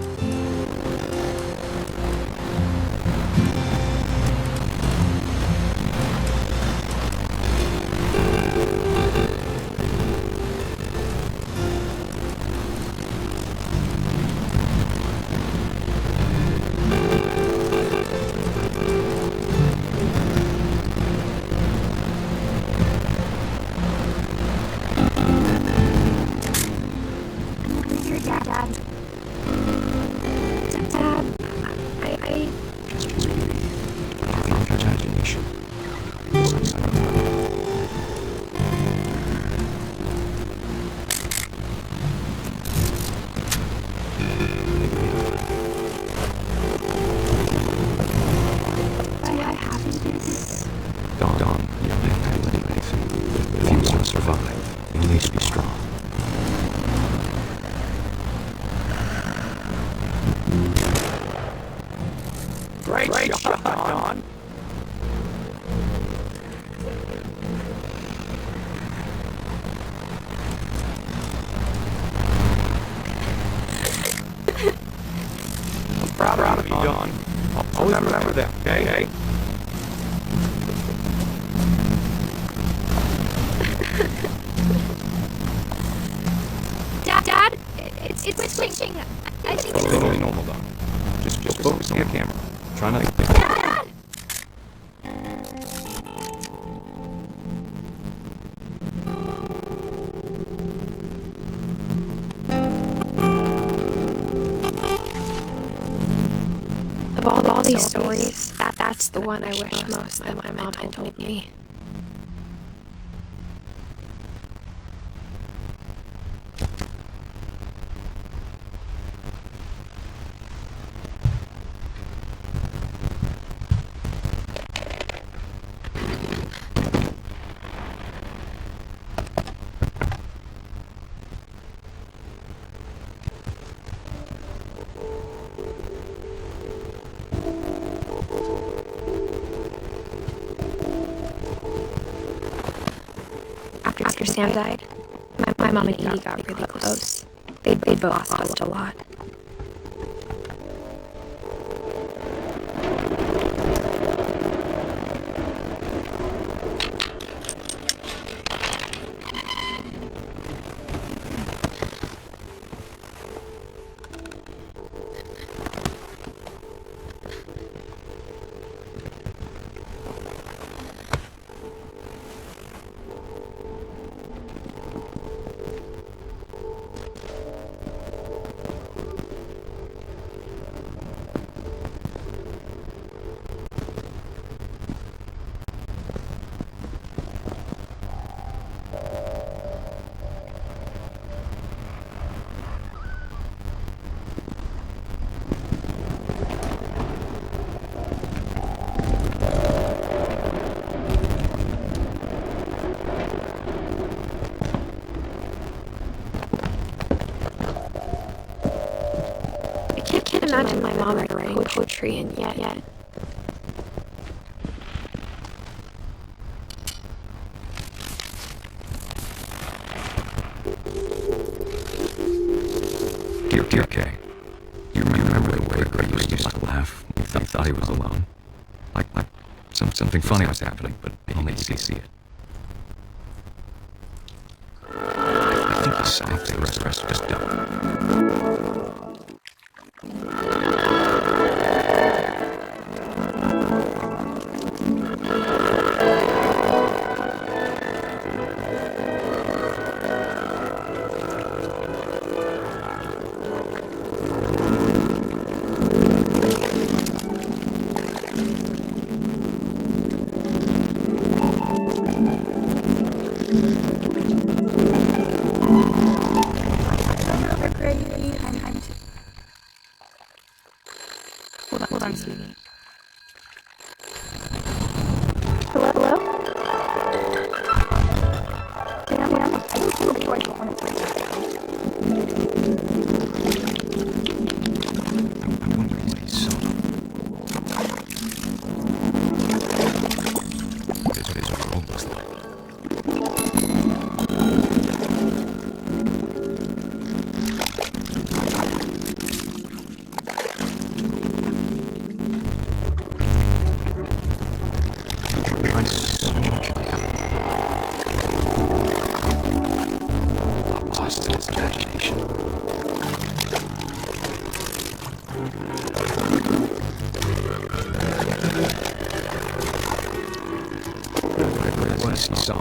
Great shot, Don. I'm proud of you, Don. I'll always remember that, okay? Dad, it's switching. I think it's Totally normal, Don. Just focus on the camera. Try not to think. Dad! Of all these stories, that's the one I wish most that my mom had told me. After Sam died, my mom and Edie got really close. They'd both lost a lot. imagine my mom writing poetry and yet. Dear Kay, you remember the way Greg used to laugh when he thought he was alone? Like something funny was happening, but only you could see it. I think he's safe, the rest just don't. Hold on, sweetie. Hello? Damn, I just looked toward the corner. I'm wondering what he saw. What his world was like. He saw.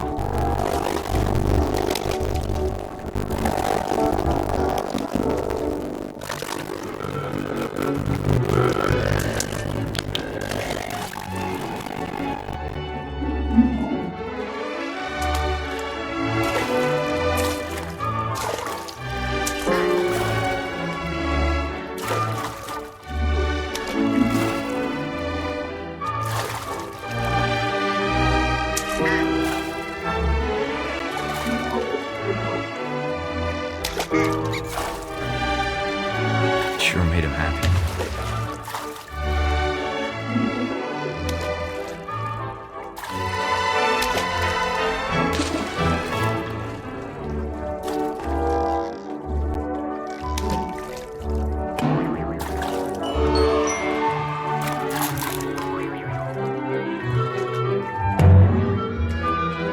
Sure made him happy.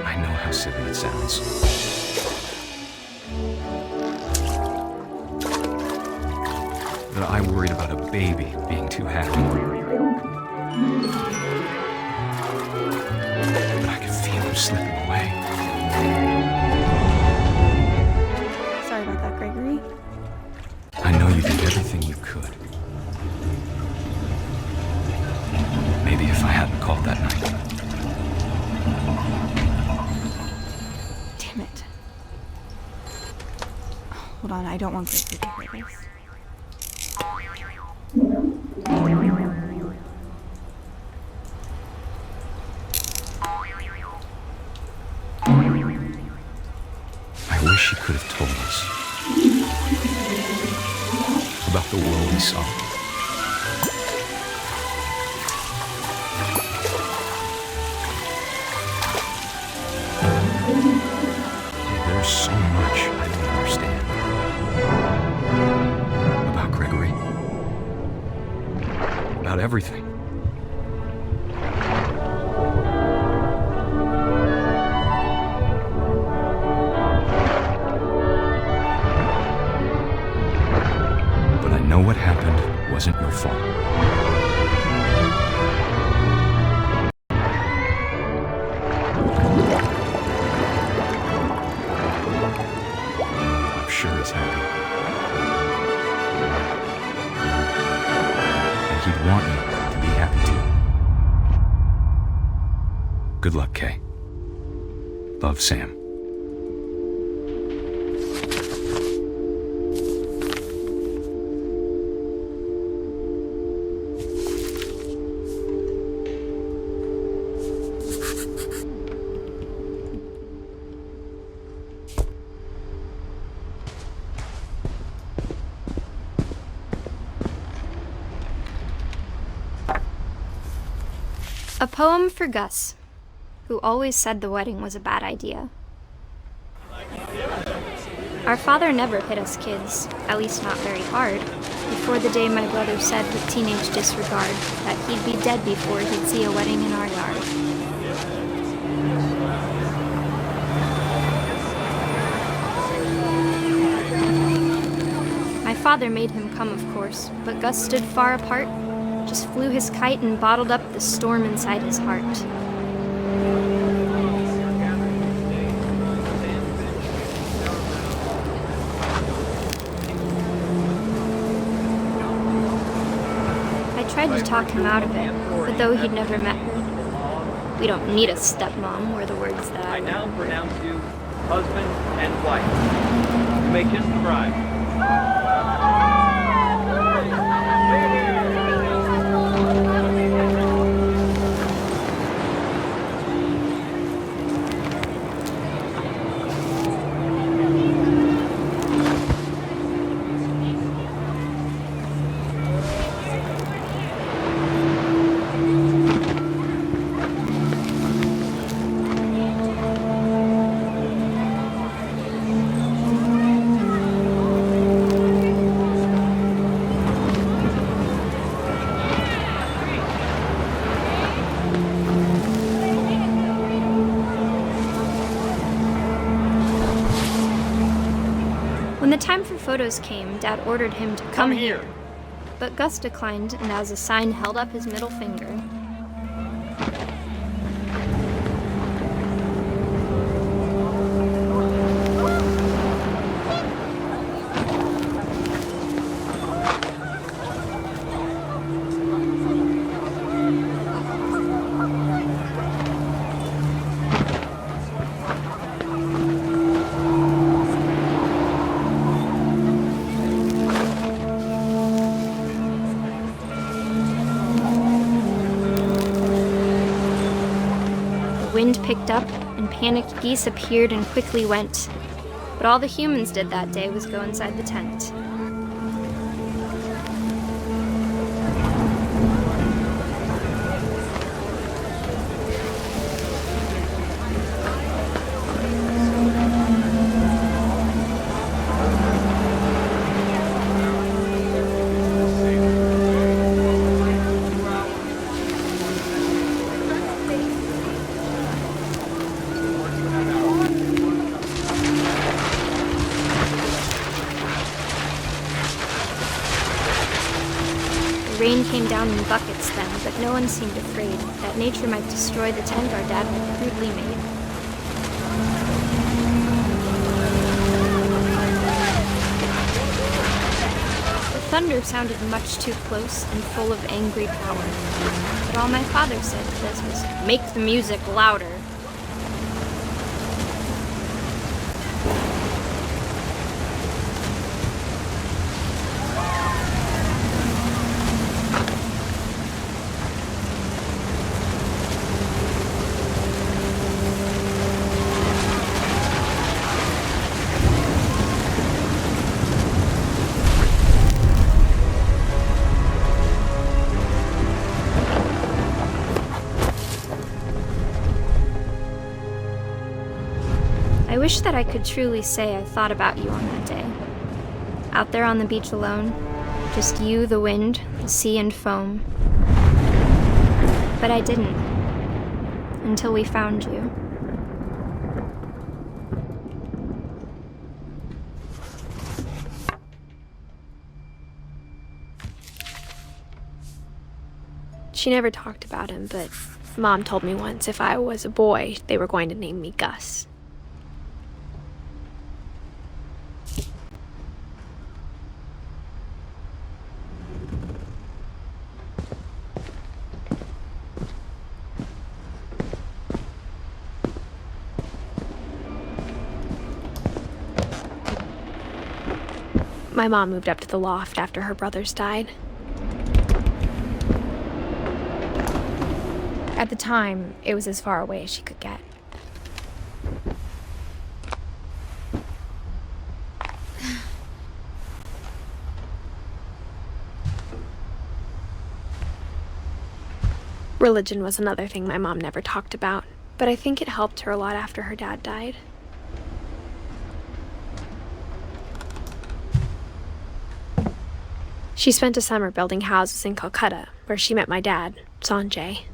I know how silly it sounds. That I worried about a baby being too happy. But I could feel him slipping away. Sorry about that, Gregory. I know you did everything you could. Maybe if I hadn't called that night. Damn it. Hold on, I don't want Gregory to hear this. I wish he could have told us about the world he saw. There's so much I don't understand about Gregory, about everything. Know what happened wasn't your fault. I'm sure he's happy. And he'd want you to be happy too. Good luck, Kay. Love, Sam. A poem for Gus, who always said the wedding was a bad idea. Our father never hit us kids, at least not very hard, before the day my brother said with teenage disregard that he'd be dead before he'd see a wedding in our yard. My father made him come, of course, but Gus stood far apart, just flew his kite and bottled up the storm inside his heart. I tried to talk him out of it, but though he'd never met her. We don't need a stepmom, were the words that I now pronounce you husband and wife. You may kiss the bride. When the time for photos came, Dad ordered him to come here. But Gus declined, and as a sign held up his middle finger. Wind picked up, and panicked geese appeared and quickly went. But all the humans did that day was go inside the tent. Rain came down in buckets then, but no one seemed afraid that nature might destroy the tent our dad had crudely made. The thunder sounded much too close and full of angry power. But all my father said to this was, "Make the music louder." I wish that I could truly say I thought about you on that day. Out there on the beach alone, just you, the wind, the sea and foam. But I didn't, until we found you. She never talked about him, but Mom told me once if I was a boy, they were going to name me Gus. My mom moved up to the loft after her brothers died. At the time, it was as far away as she could get. Religion was another thing my mom never talked about, but I think it helped her a lot after her dad died. She spent a summer building houses in Calcutta, where she met my dad, Sanjay.